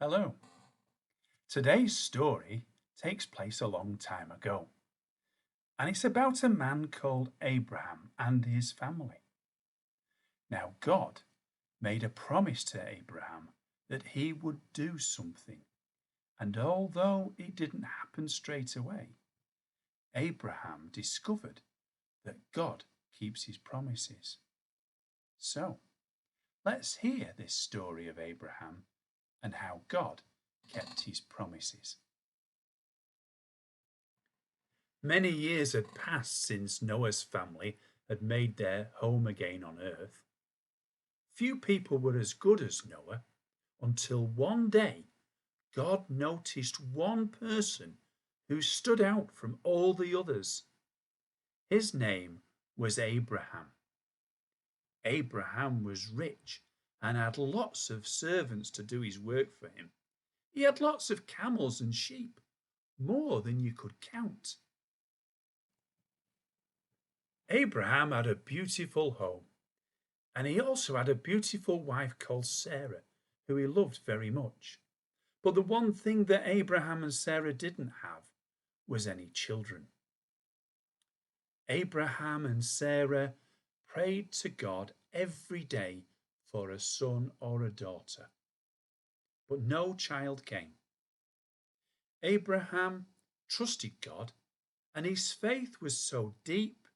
Hello. Today's story takes place a long time ago, and it's about a man called Abraham and his family. Now, God made a promise to Abraham that he would do something, and although it didn't happen straight away, Abraham discovered that God keeps his promises. So, let's hear this story of Abraham and how God kept his promises. Many years had passed since Noah's family had made their home again on earth. Few people were as good as Noah until one day God noticed one person who stood out from all the others. His name was Abraham. Abraham was rich and had lots of servants to do his work for him. He had lots of camels and sheep, more than you could count. Abraham had a beautiful home, and he also had a beautiful wife called Sarah, who he loved very much. But the one thing that Abraham and Sarah didn't have was any children. Abraham and Sarah prayed to God every day for a son or a daughter, but no child came. Abraham trusted God, and his faith was so deep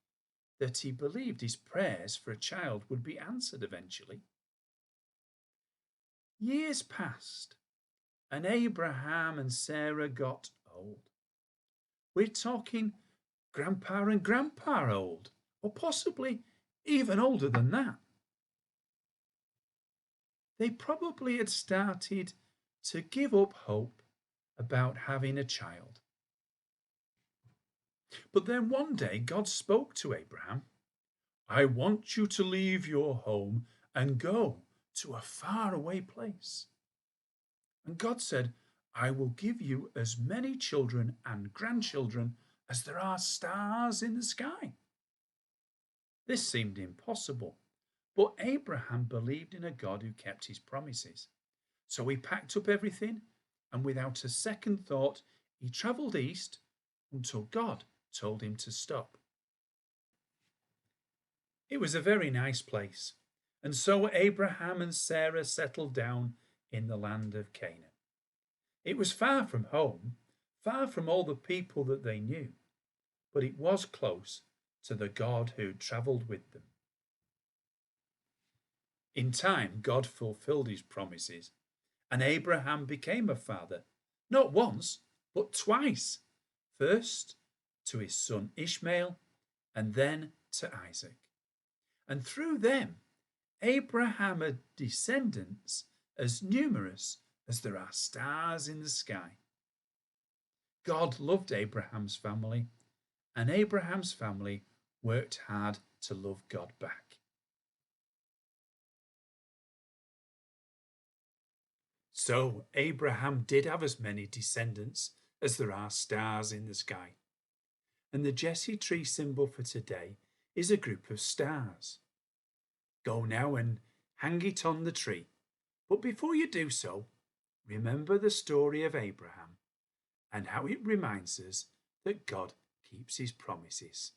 that he believed his prayers for a child would be answered eventually. Years passed, and Abraham and Sarah got old. We're talking grandpa and grandpa old, or possibly even older than that. They probably had started to give up hope about having a child. But then one day God spoke to Abraham. I want you to leave your home and go to a faraway place. And God said, I will give you as many children and grandchildren as there are stars in the sky. This seemed impossible, but Abraham believed in a God who kept his promises. So he packed up everything, and without a second thought, he travelled east until God told him to stop. It was a very nice place, and so Abraham and Sarah settled down in the land of Canaan. It was far from home, far from all the people that they knew, but it was close to the God who travelled with them. In time, God fulfilled his promises, and Abraham became a father, not once, but twice. First to his son Ishmael, and then to Isaac. And through them, Abraham had descendants as numerous as there are stars in the sky. God loved Abraham's family, and Abraham's family worked hard to love God back. So Abraham did have as many descendants as there are stars in the sky. And the Jesse tree symbol for today is a group of stars. Go now and hang it on the tree. But before you do so, remember the story of Abraham and how it reminds us that God keeps his promises.